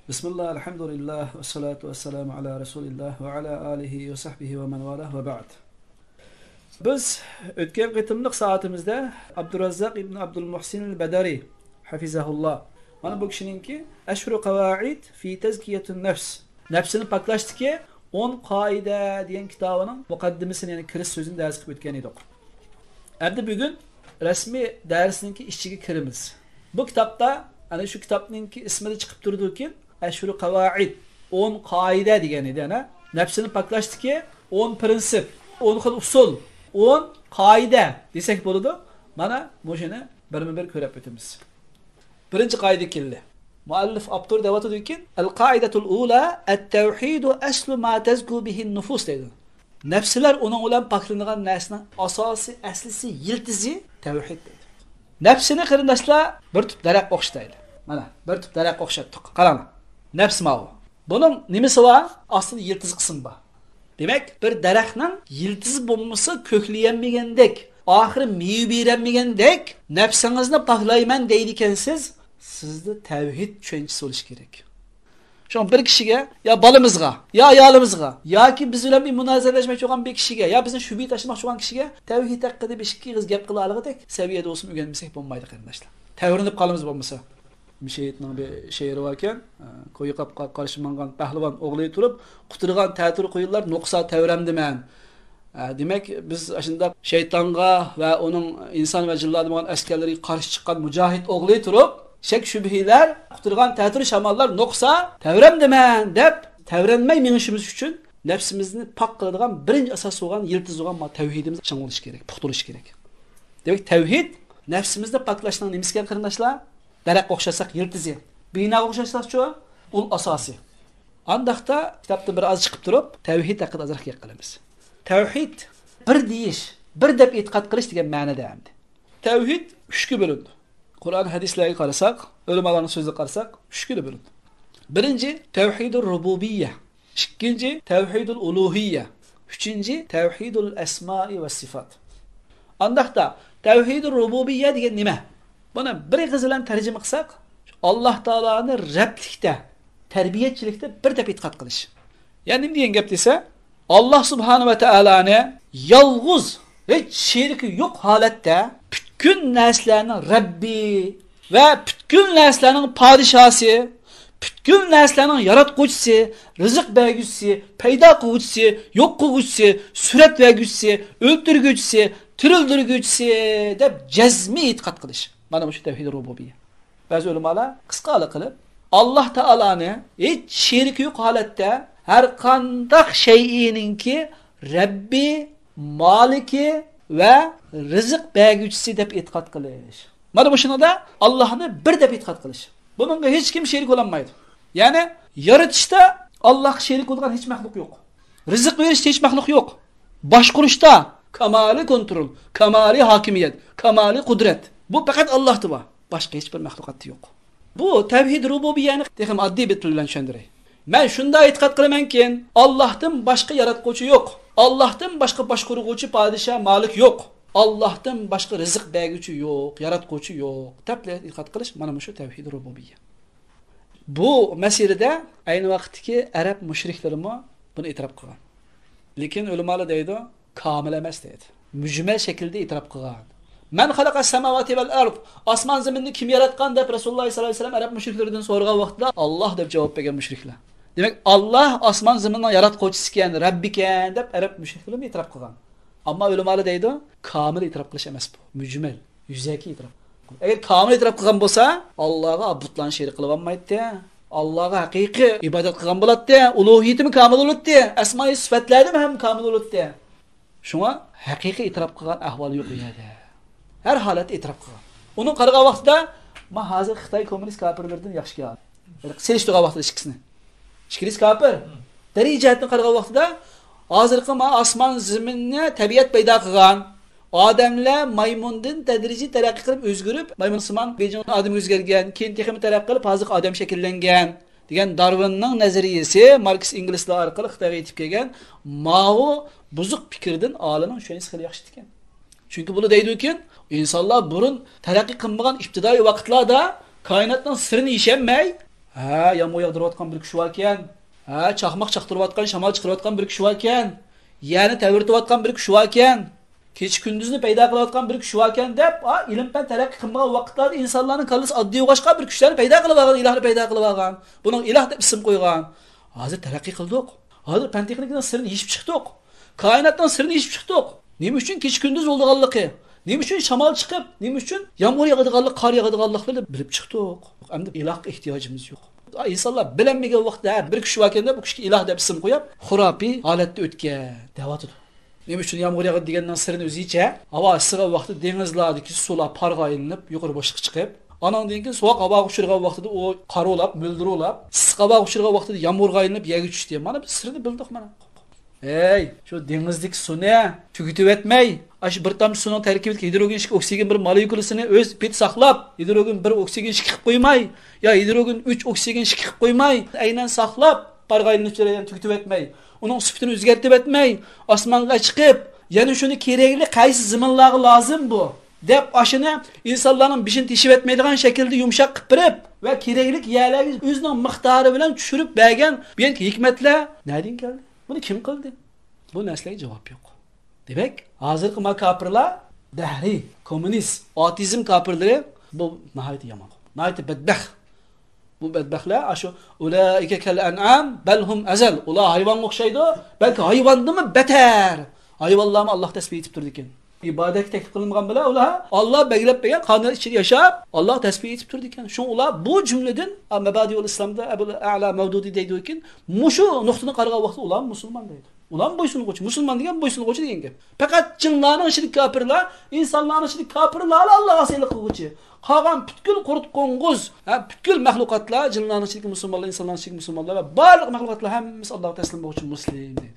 Bismillah, elhamdülillah, ve salatu ve selamu ala Resulillah ve ala alihi ve sahbihi ve men valah ve ba'd. Biz ötken qitimliq saatimizde Abdurrazzaq ibn Abdülmuhsin el-Bedari hafizahullah. Mana bu kishininki Ashru Qavaid fi Tezkiyetun Nefs. Nefsini paklashdiki 10 qoida degan kitobining muqaddimasini, ya'ni kirish so'zini dars qilib o'tgan edik. Endi bugun rasmiy darsninki ichiga kiramiz. Bu kitobda ana shu kitobninki ismida chiqib turdi-ki, Ashru Qavaid 10 qoida degan edi, ana nafsini paklashdiki 10 prinsip, 10 xil usul, 10 qoida desak bo'ladi. Mana bu shuni birma-bir ko'rib o'tamiz. Birinchi qoida keldi. Muallif Abdur deyotdi-ki, "Al-qoidatul ula at-tawhid aslu ma tazku bihi an-nufus" deydi. Nafslar uning bilan paklangan narsaning asosiy, aslisi, yildizi tavhid deydi. Nafsini qarindoshlar bir tup daraxt o'xshatadi. Mana bir tup daraxt o'xshatdik. Qarang. Nafs ma'u. Buning nimasi bor? Aslida yildiz qismi bor. Demak, bir daraxtning yildiz bo'lmasa ko'klayolmagandek, oxiri meva berolmagandek, nafsingizni poklayman deydi ekansiz, sizda tavhid tushunchasi bo'lishi kerak. Şu bir kishiga, ya balamizga, ya ayolimizga, yoki biz bilan bir munozaralashmoqchi bo'lgan bir kishiga, ya bizni shubha tashmoqchi bo'lgan kishiga tavhid haqida bir ikki qiz gap qila olgandek saviyada o'sib o'rganmasak bo'lmaydi qarindoshlar. Tavrinib qolamiz bo'lmasa. Mishayitning bir she'ri bor ekan, qo'yi qapqa qarshi mangan pahlavon o'g'li turib, qutirgan ta'tir qo'yinlar nuqsa tavramdiman. Demak, biz shunda shaytonga va uning inson va jinlar bo'lgan askarlarga qarshi chiqqan mujohid o'g'li turib, shak shubhilar, qutirgan ta'tir shamollar nuqsa tavramdiman deb tavranmay minishimiz uchun nafsimizni pok qiladigan birinchi asos bo'lgan yildiz bo'lgan tavhidimiz ching bo'lishi kerak, puxtalishi kerak. Demak, tavhid nafsimizni poklashning nimasi ekan qarindoshlar? Daraxt o'xshasak yildizi, bino o'xshasak-chu, ul asosiy. Andaqda kitobda bir oz chiqib turib, tavhid haqida ozroq gap qilamiz. Tavhid bir deyish, bir deb e'tiqod qilish degan ma'noda hamdi. Tavhid 3 ga bo'lindi. Qur'on hadislarga qarasak, ulamolarning so'zlariga qarasak, 3 ga bo'lindi. Birinchi tavhidur rububiyya, ikkinchi tavhidul uluhiyya, uchinchi tavhidul asma'i va sifat. Andaqda tavhidur rububiyya degan nima? Buni bir qiz bilan tarjima qilsak, Alloh taoloni Rabblikda, tarbiyatchilikda bir deb e'tiqod qilish. Ya'ni nima degan gap desa, Alloh subhanahu va taoloni yolg'iz, hech sheriki yo'q holatda bütün narsalarning Rabbi va bütün narsalarning podshosi, bütün narsalarning yaratquchisi, rizq berguchisi, paydo qiluvchisi, yo'q qiluvchisi, surat berguchisi, o'ldirguchisi, tirildirguchisi deb jazmiy e'tiqod qilish. Mana bu tavhid rububiyya. Ba'zi ulamolar qisqalik qilib Alloh taoloni hech sheriki yo'q holatda har qanday shay'iningki Rabbi, Maliki va rizq berguchisi deb e'tiqod qilish. Mana bu shunda Allohni bir deb e'tiqod qilish. Buningga hech kim sherik bo'lmaydi. Ya'ni yaratishda Alloh sherik bo'lgan hech maxluq yo'q. Rizq berishda hech maxluq yo'q. Boshqarishda kamali kontrol, kamali hokimiyat, kamali qudrat. Bu faqat Allohda bor. Boshqa hech bir maxluqotda yo'q. Bu tavhid rububiyyani texim oddiy bit bilan tushuntiray. Men shunday e'tiqod qilamanki, Allohdan boshqa yaratuvchi yo'q. Allohdan boshqa boshqaruvchi podshoh, malik yo'q. Allohdan boshqa rizq berguchi yo'q, yaratuvchi yo'q. Deb e'tiqod qilish mana shu tavhid rububiyya. Bu masalada ayni vaqtdagi arab mushriklarimi buni e'tirof qilgan. Lekin ulamolar deydi, komil emas deydi. Mujmal shaklda e'tirof qilgan. Men xalaqas samawati val ard. Osmon zaminni kim yaratgan deb Rasululloh sollallohu alayhi vasallam arab mushriklaridan so'ragan vaqtda Alloh deb javob bergan mushriklar. Demak, Alloh osmon zaminni yaratuvchisi ekan, Rabbi ekan deb arab mushriklar e'tirof qilgan. Ammo ulamolar deydi, komil e'tirof qilish emas bu, mujmal, yuzaki e'tirof. Agar komil e'tirof qilgan bo'lsa, Allohga abudlan sherik qilib olmaydi. Allohga haqiqiy ibodat qilgan bo'ladi. Uluhiyatimi komil bo'ladi. Asma'i sifatlarimi ham komil bo'ladi. Shunga haqiqiy e'tirof qilgan ahvol yo'q edi. Her holatda e'tirof qilgan. Uni qaragan vaqtida men hozir Xitoy kommunist kafirlardan yaxshi keladi. Selishtirgan vaqtida ikkisini. Ikkisi kafir. Darajatni qaragan vaqtida hozirgi men osmon zaminni tabiat paydo qilgan. Odamlar maymundan tadrijiy taraqqiy qilib o'zgarib, maymunsimon bejin odam o'zgargan, keyin texnik taraqqiy qilib hozir odam shakllangan degan Darwinning nazariyasi Marx inglizlar orqali Xitoyga yetib kelgan. Mao buzuq fikrdan olimning shunisi qilib yaxshi ekan. Chunki bunu deydi-ki, insonlar burun taraqqiy qilmagan ibtidoiy vaqtlarda koinotning sirini yeshanmay, Ha, yağmur yağdırayotgan bir kishi bor ekan. Ha, chaqmoq chaqtirayotgan, shamol chiqarayotgan bir kishi bor ekan. Yani təvirtiyotgan bir kishi bor ekan. Kecha kunduzni paydo qilayotgan bir kishi bor ekan deb, ilm fan taraqqiy qilmagan vaqtlarda insonlarning kallasi oddiy o'g'ashqa bir kishilarni paydo qilib olgan, ilohni paydo qilib olgan. Buning iloh deb ism qo'ygan. Hozir taraqqiy qildik. Hozir fan texnikaning sirini yechib chiqdik. Koinotning sirini yechib chiqdik. Nima uchun kecha kunduz bo'lganligi? Nima uchun shamol chiqib, nima uchun yomg'ir yog'adiganlik, qor yog'adiganlikni bilib chiqdik. Endi ilohga ehtiyojimiz yo'q. İnsanlar bilinmeyen vaqtda bir kishi bor ekanda bu kishiga iloh deb ism qo'yib, xurofiy holatda o'tgan deyotdi. Nima uchun yomg'ir yog'adi degandan sirini o'zicha, havo issigan vaqtda dengizlardagi suvlar parga aylanib, yuqori boshqa chiqib, anandan keyin sovuq havo ushirgan vaqtida o qarolab, mildirolab, issiq havo ushirgan vaqtida yomg'irga aylanib yerga tushdi. Mana biz sirini bildik mana. Ey, şu dengizdeki su ne? Tüketip etmey. Aşı bir tam sunun terkibideki hidrogen şık oksigen bir molekulasını öz pet saklap. Hidrogen bir oksigen şık koymay. Ya hidrogen 3 oksigen şık koymay. Aynen saklap. Pargaylı'nın içeriden tüketip etmey. Onun süpütünü özgertip etmey. Asmanga çıkıp. Yani şunu kerekli kaysı zımınlığı lazım bu. Dep aşını insanların bişin teşif etmeydiğen şekilde yumuşak kıpırıp ve kereklik yerleri özünün miktarı bilen düşürüp bergen bir hikmetle nereden geldi? Bunu kim kıldı? Bu nesliye cevap yok. Demek hazır kıma kapırlar dehri, komünist, atizm kapırları bu nihayeti yaman. Nihayeti bedbeh. Bu bedbehler aşı ulaike kel en'am belhum ezel. Ula hayvan okşaydı. Belki hayvandı mı beter. Hayvanlar mı Allah tesbih etip durdu iken. İbadet teklif kılıngan bile ula Allah belgilep beyan kanun içinde yaşayıp Allah tesbih etip durdu iken. Şu ula bu cümleden Mebadiul İslam'da Ebu A'la Mevdudi deydi iken muşu noktunu karga vakti ulan Müslüman deydi. Ulan boysunu koçu. Müslüman degen boysunu koçu degen gep. Fakat cinlarning içinde kapırlar, insanlarning içinde kapırlar Allah'a seylik kılgıcı. Kalan bütkül kurut konguz, bütkül mahlukatlar, cinlarning içindeki Müslümanlar, insanlarning içindeki Müslümanlar ve barliq mahlukatlar hemmisi Allah'a teslim bolguchi Müslim deydi.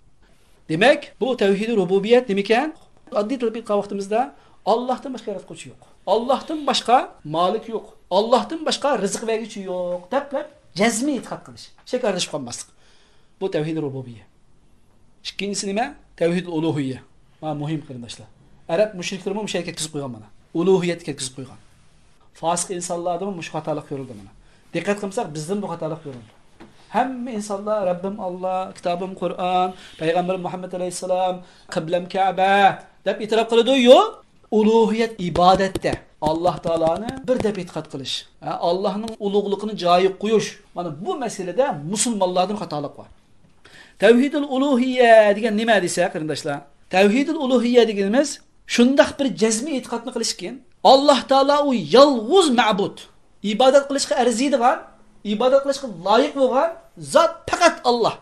Demek bu tevhid-i rububiyet demiken adli tilbik vaqtimizda Allah'tan başka yaratquchi yok. Allah'tan başka malik yok. Allah'tan başka rızık vergichi yok. Dep cezmi itiqad qilish. Shekardash qolmaslik. Bu tevhid-i rububiyet. İkincisi nima? Tevhid uluhiyye. Ma muhim qarindoshlar. Arab mushriklarimi bu shayga kizib qo'ygan mana. Uluhiyatga kizib qo'ygan. Fasiq insonlardan bu xatolik ko'rildi mana. Diqqat qilsak bizdan bu xatolik ko'rildi. Hamma insonlar Rabbim Allah, kitobim Qur'on, payg'ambar Muhammad alayhisalom, qiblam Ka'ba deb e'tirof qiladi-yu, uluhiyat ibodatda Allah Taolani bir deb e'tiqod qilish, Allohning ulug'ligini joyi qo'yish. Mana bu masalada musulmonlarning xatolik bor. Tevhidul uluhiyye degan nima desa, qarindoshlar? Tevhidul uluhiyye deganimiz shunday bir jazmiy e'tiqodni qilishkin, Alloh taolo u yolg'iz ma'bud, ibodat qilishga arziydigan, ibodat qilishga loyiq bo'lgan zot faqat Alloh.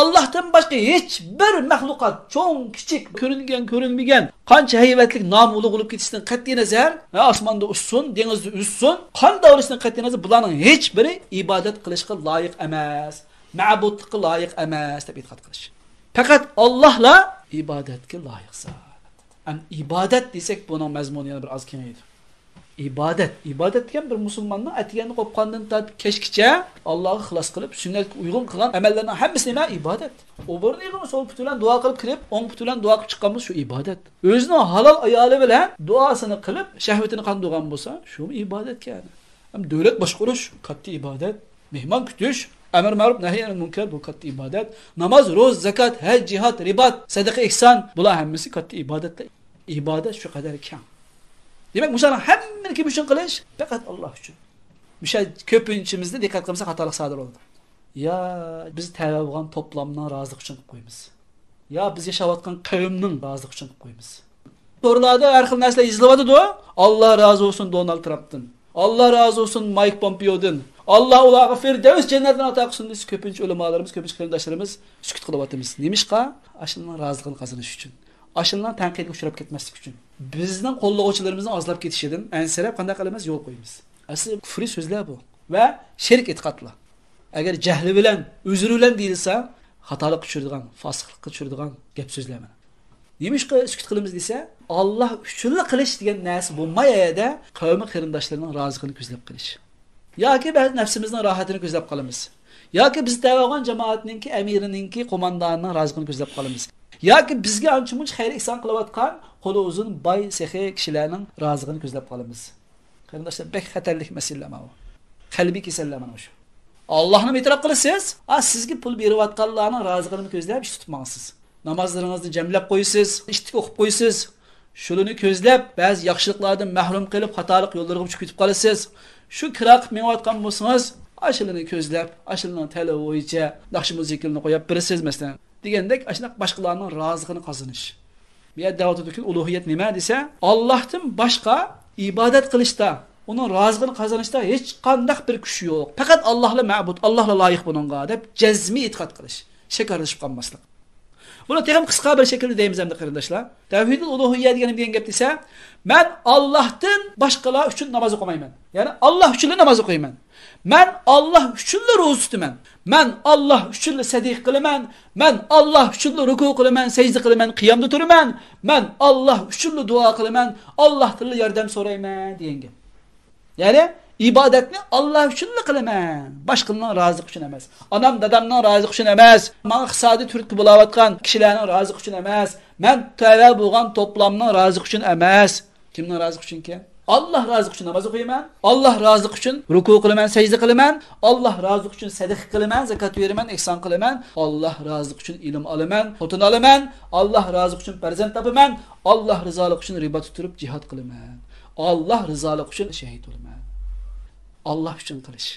Allohdan boshqa hech bir mahluqot, cho'ng, kichik, ko'ringan, ko'rinmagan, qancha hayvatlik nom ulug'lib ketishdan qat'iy nazar, osmonda ushsun, dengizda ushsun, qanday bo'lishdan qat'iy nazar bularning hech biri ibodat qilishga loyiq emas. Ma'budlikka loyiq emas deb e'tiqod qilish. Faqat Allohla ibodatga loyiq zot. Am ibodat desak buning mazmuni yana bir oz kengaydi. Ibodat degan bir musulmonning atigani qo'pqondan tortib kechgacha Allohga ixlos qilib, sunnatga uyg'un qilgan amallarning hammasi nima? Ibodat. U burniga sol put bilan duo qilib kirib, o'ng put bilan duo qilib chiqqanmiz shu ibodat. O'zining halol ayoli bilan duosini qilib, shahvatini qandogan bo'lsa, shu ibodatga. Ham davlat boshqarish katta ibodat, mehmon kutish, amr ma'ruf nahy anil munkar bu katta ibodat. Namoz, ro'z, zakat, haj, jihad, ribat, sadaqa, ihson bular hammasi katta ibodatlar. İbadet şu kadar kam. Demek Musa'nın hemen kim için kılış? Fakat Allah için. Müşa köpünçümüzde dikkat kılmasa hatalık sadır oldu. Ya biz tevbe olgan toplamdan razılık için koyumuz. Ya biz yaşavatkan kavimnin razılık için koyumuz. Sorularda her xil narsalar izlavadı da Allah razı olsun Donald Trump'tan. Allah razı olsun Mike Pompeo'dan. Allah ulağı Firdevs cennetten ata qilsin deb köpünç ulamalarımız, köpünç qarindoshlarimiz sukut qilyapmiz. Nemishqa? Ashundan razılıqni qazanish uchun. Ashundan tanqidga uchrab ketmaslik uchun. Bizning qo'llovchilarimizning ozlab ketishidan ansirab qanday qilamiz yo'l qo'yamiz. Asli kufriy so'zlar bu va shirk e'tiqodlar. Agar jahli bilan, uzri bilan deyilsa, xatolik uchiradigan, fosiqlikka uchiradigan gap so'zlar mana. Nemishqa sukut qilamiz desa, Allah uchunla qilish degan narsa bo'lmayada qavmi qarindoshlarining roziligini ko'zlab qilish. Yoki biz nafsimizning rohatini ko'zlab qolamiz. Yoki biz tavag'on jamoatninki amirininki qo'mondonining roziligini ko'zlab qolamiz. Yoki bizga ancha-muncha xayr ihson qilayotgan qo'li uzun boy sehi kishilarning roziligini ko'zlab qolamiz. Qarindoshlar, bek xatarlik masala bu. Qalbiy kasallar mana shu. Allah'ını itiraf qilasiz. Sizga pul berayotganlarning roziligini ko'zlab ish tutmangsiz. Namozlaringizni jamlab qo'ysiz, ishtik o'qib qo'ysiz. Shulini ko'zlab ba'zi yaxshiliklardan mahrum qilib xatolik yo'llarga uchib ketib qolasiz. Shu kira qilib menayotgan bo'lsangiz, ashulini ko'zlab, ashulning talabi bo'yicha yaxshi musiqani qo'yib berasiz masalan. Degandek, ashunaq boshqalarning roziligini qozonish. Bu yerda da'vatdagi ulug'iyat nima desa, Allohdan boshqa ibodat qilishda, uning roziligini qozonishda hech qanday bir kuch yo'q. Faqat Allohla ma'bud, Allohla loyiq buningga deb jazmiy e'tiqod qilish, shakarlashib qolmaslik. Buni texnik qisqa bir şekilde deymiz hamda qarindoshlar. Tavhidul uluhiyya degan gap desa, men Allohdan boshqalar uchun namoz o'qimayman. Ya'ni Alloh uchun namoz o'qiyman. Men Alloh uchun ro'za tutaman. Men Alloh uchun sadiq qilaman. Men Alloh uchun ruku qilaman, sajda qilaman, qiyomda turaman. Men Alloh uchun duo qilaman, Allohdan yordam so'rayman degan gap. Ya'ni ibodatni Alloh uchun qilaman, boshqalarning rozilik uchun emas. Onam, dadamning rozilik uchun emas, men iqtisodiy turtki bo'layotgan kishilarning rozilik uchun emas, men tava bo'lgan to'plamning rozilik uchun emas. Kimning rozilik uchunki? Allah rozilik uchun namoz o'qiyman, Allah rozilik uchun ruku qilaman, sajda qilaman, Allah rozilik uchun sadaqa qilaman, zakot beraman, ihson qilaman, Allah rozilik uchun ilm olaman, xotin olaman, Allah rozilik uchun farzand topaman, Allah rizolik uchun ribo turib jihad qilaman, Allah rizolik uchun shahid bo'laman. Allah uchun qilish.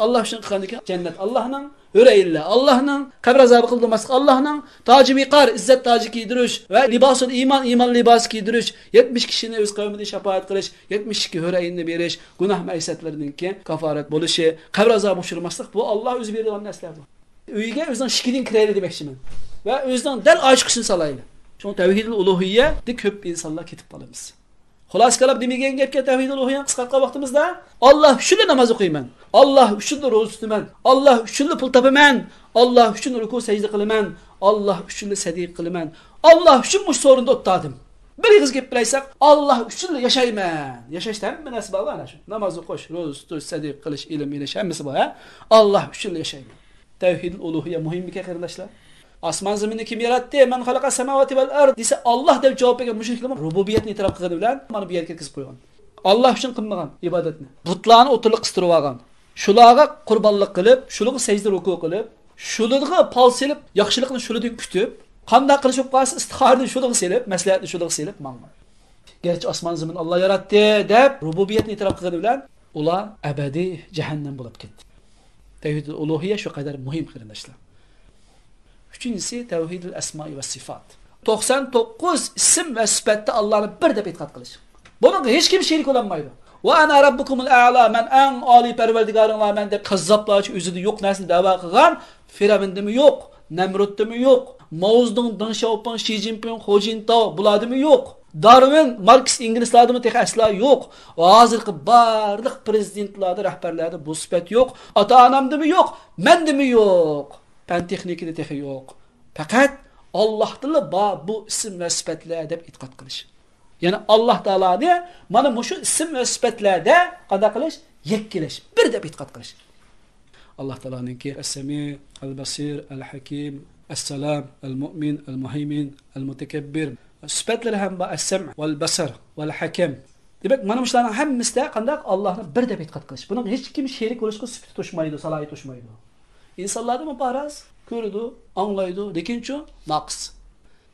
Allah uchun qilgandiki jannat Allohning, hurayilla Allohning, qabr azobi qildirmaslik Allohning, toji viqor, izzat toji kiydirish va libosul iymon libosi kiydirish, 70 kishini o'z qavmiga shafaat qilish, 72 hurayinni berish, gunoh ma'siyatlarninki kaforat bo'lishi, qabr azobi ushirmaslik bu Alloh o'zi bergan narsalar. Uyga o'zining shikidan kirayli demoqchiman va o'zining dal ochiqishini salayli. Shu tavhidul uluhiyya de ko'p insonlar ketib qolamiz. Xulos qilib demegan gapga tavhidul uluhiyya qisqartgan vaqtimizda Alloh uchun namoz o'qiyman, Alloh uchun ro'za tutaman, Alloh uchun pul topaman, Alloh uchun ruku sajda qilaman, Alloh uchun sadiq qilaman, Alloh uchun mush so'rinda o'tdim. Bir yig'iz gap bilaysak, Alloh uchun yashayman. Yashashdan nima narsa bor ana shu. Namoz o'qish, ro'za tutish, sadiq qilish, ilm bilish hammasi bor, ha? Alloh uchun yashayman. Tavhidul uluhiyya muhimmi qarindoshlar? Osmon zaminni kim yaratdi? Man xalaqa samawati val ard desa Alloh deb javob bergan mushriklar rububiyatni e'tirof qilgani bilan mana bu yerga kirgizib qo'ygan. Alloh uchun qilmagan ibodatni. Butlarni o'tirliq qistirib olgan. Shularga qurbonlik qilib, shularga sajda ruku qilib, shularga pal silib, yaxshilikni shulardan kutib, qanday qilishib qolsa istixorani shularga silib, maslahatni shularga silib mangman. Gerçi osmon zamin Alloh yaratdi deb rububiyatni e'tirof qilgani bilan ular abadiy jahannam bo'lib ketdi. Tavhidul uluhiyya shu qadar muhim qarindoshlar. Üçüncüsü tevhidul esma ve sifat. 99 isim ve sıfatda Allah'ını bir de e'tiqod qilish. Bunun hiç kim şerik olamaydı. Ve ana rabbukumul a'la, men en ali perverdigarınlar men deb kazzaplarçı özüde yok nesini dava qilgan, Firavun'da mı yok, Nemrut'da mı yok, Mao'nun Deng Xiaoping, Xi Jinping, Hu Jintao bularda mı yok. Darwin, Marx İngilizlarda mı tek asla yok. Hazırki barliq prezidentlarda, rahbarlarda bu sıfat yok. Ata-anamda mı yok, mende mi yok. Fen texnikide texi yok. Fakat Allah'tan bu isim ve sıfatlar deb e'tiqod qilish. Yani Allah Teala'ni mana şu isim ve sıfatlarda qanday qilish? Yekkilash, bir deb e'tiqod qilish. Allah Teala'ningki Es-Semi, El-Basir, El-Hakim, Es-Salam, El-Mu'min, El-Muhaymin, El-Mutakabbir. Sıfatlar ham ba Es-Sem' vel-Basar vel-Hakim. Demek mana shularning hammasida qanday Allohni bir deb e'tiqod qilish. Buning hech kim sherik bo'lishga sifat to'shmaydi, salohiyat to'shmaydi. İnsanlarda mı paraz? Körüdü, anlaydı, lekinço naqs.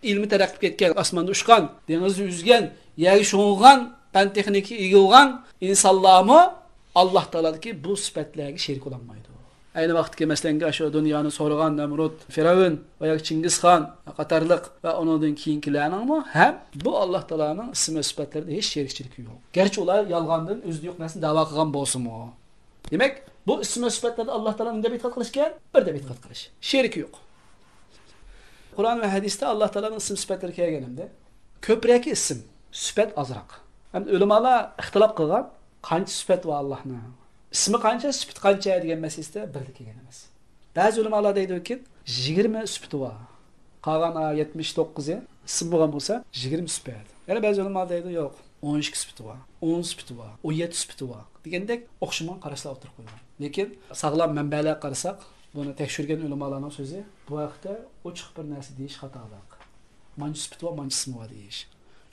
İlmi taraqqi etken, asmanda uçkan, denizde yüzgen, yeri şoğulgan, fen texniki iyi olgan insanlar mı Allah Teala'daki bu sıfatlarga şerik olanmaydı. Aynı vaxtki mesela şu dünyanın sorgan Nemrut, Firavun veya Çingiz Han, Qatarlık ve ondan keyinkilerinin mi hem bu Allah Teala'nın isim ve sıfatlarında hiç şerikçilik yok. Gerçi olay yalgandan özü yok nesini dava qilgan bolsun o. Demek bu isim ve sıfatlarda Allah Teala'nın deb e'tiqod qilishgan, bir deb e'tiqod qilish. Şeriki yok. Kur'an ve hadiste Allah Teala'nın isim sıfatları kelganimda ko'proq isim, sıfat azroq. Hem ulamalar ixtilof qilgan, qancha sıfat var Allohning. İsmi qancha, sıfat qancha degan masalada birlik kelgan emas. Ba'zi ulamalar deydi-ki 20 sıfatı var. Qolgan 79'i isim bo'lgan bo'lsa 20 sıfat. Yana ba'zi ulamalar deydi yo'q, 12 sıfatı var, 10 sıfatı var, 17 sıfatı var. Degandek o'xshagan qarashlar o'tirib qo'ygan. Lekin sog'lom manbalarga qarasak, buni tekshirgan ulamalarning so'zi bu vaqtda ochiq bir narsa deyish xatolik. Manchi sifat va manchi ismi va deyish.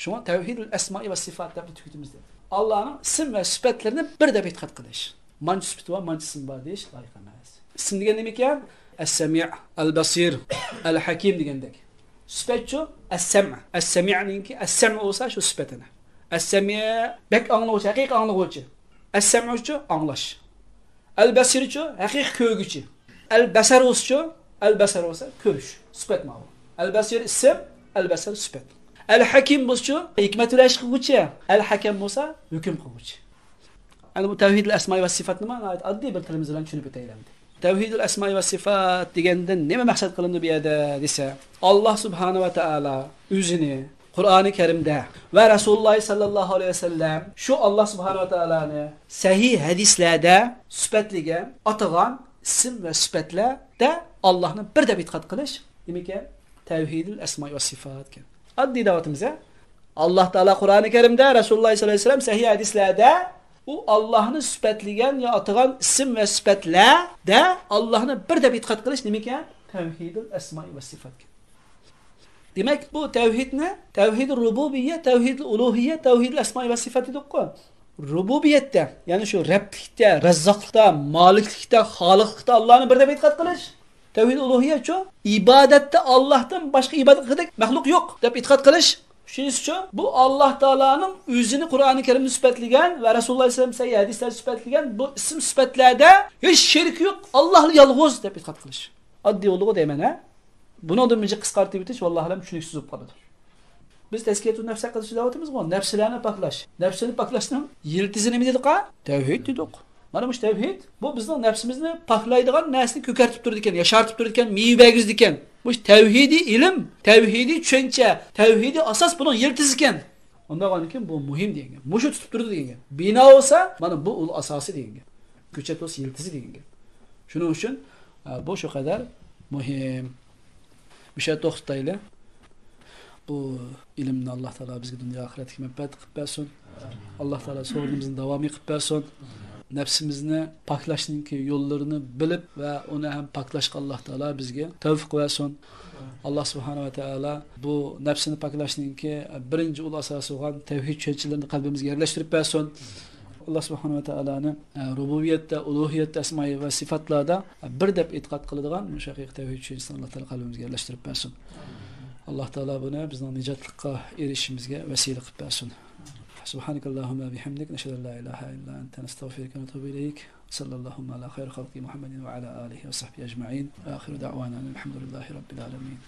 Shunga tavhidul asma va sifat deb tugatimiz dedi. Allohning ism va sifatlarini bir deb e'tiqod qilish. manchi sifati var, manchi ismi var deyish loyiq emas. İsim degan nima ekan? As-Sami', al-Basir, al-Hakim degandek. Sifat-chu as-Sam'. As-Sami'ninki as-Sam' bo'lsa shu sifatini. As-Sami' bek anglovchi, haqiqiy anglovchi. As-Sam'u-chu anglash. Al-Basir-chu haqiqiy ko'rguchi. Al-Basar-chu al-Basar bo'lsa ko'rish. Sifat ma'lum. Al-Basir ism, al-Basar sifat. Al-Hakim bo'lsa hikmatli ish qiluvchi, al-Hakam bo'lsa hukm qiluvchi. Ana bu tavhidul asma va sifat nima? Oddiy bir tilimiz bilan tushunib o'taylik. Tavhidul asma va sifat degandan nima maqsad qilindi bu yerda desa, Alloh subhanahu va taolo o'zini Qur'oni Karimda va Rasululloh sallallohu alayhi vasallam shu Alloh subhanahu va taoloni sahih hadislarda sifatligan, atagan ism va sifatlarda Allohni bir deb e'tiqod qilish nima ekan? Tavhidul asma va sifat ekan. Oddiy da'vatimiz-a? Alloh taolo Qur'oni Karimda, Rasululloh sallallohu alayhi vasallam sahih hadislarda u Allohni sifatlagan yo atagan ism va sifatlarda Allohni bir deb e'tiqod qilish nima ekan? Tavhidul asma va sifat. Demak, bu tavhidni tavhidul rububiyya, tavhidul uluhiyya, tavhidul asma va sifat dedik-ku. Rububiyatda, ya'ni shu Rabblikda, Razzaqlikda, Maliklikda, Xoliqlikda Allohni bir deb e'tiqod qilish. Tavhid uluhiyya-chu ibodatda Allohdan boshqa ibodat qiladigan maxluq yo'q deb e'tiqod qilish. Shuning bu Alloh taolaning o'zini Qur'oni Karimda sifatlagan va Rasululloh sollallohu alayhi vasallam hadislarda sifatlagan bu ism sifatlarda hech shirk yo'q, Allohni yolg'iz deb e'tiqod qilish. Oddiy yo'li deyman, ha. Buni o'zimizga qisqartirib o'tish vallahi ham tushuniksiz bo'lib qoladi. Biz tazkiyatun nafs qilish da'vatimiz-ku, nafslarni poklash. Nafsini poklashning yiltizi nima dedik-a? Tavhid dedik. Mana bu tavhid bu bizning nafsimizni poklaydigan narsani ko'kartib turadi ekan, yashartib turadi ekan, meva ekan. Bu tavhidiy ilm, tavhidiy tushuncha, tavhidiy asos buning yiltizi ekan. Undan keyin bu muhim degan. Mushu tutib turadi degan. Bino bo'lsa, mana bu ul asosi degan. Ko'chat bo'lsa yiltizi degan. Shuning uchun bu shu qadar muhim. Bir şey to'xtayli. Bu ilmni Alloh taolo bizga dunyo oxiratga manfaat qilib bersin. Alloh taolo so'zimizni davomiy qilib bersin. Nafsimizni poklashning yo'llarini bilib va uni ham poklashga Alloh taolo bizga tavfiq bersin. Alloh subhanahu va taolo bu nafsini poklashning birinchi ul asosi bo'lgan tavhid tushunchalarini qalbimizga yerlashtirib bersin. Alloh subhanahu va taoloni rububiyatda, uluhiyatda, asma va sifatlarda bir deb e'tiqod qiladigan mushaqiq tavhid tushunchasini Alloh taolo qalbimizga yerlashtirib bersin. Alloh taolo buni bizning nijotlikka erishishimizga vasila qilib bersin. سبحانك اللهم بحمدك نشهد أن لا إله إلا أنت نستغفرك ونتوب إليك صلى الله على خير خلق محمد وعلى آله وصحبه أجمعين آخر دعوانا الحمد لله رب العالمين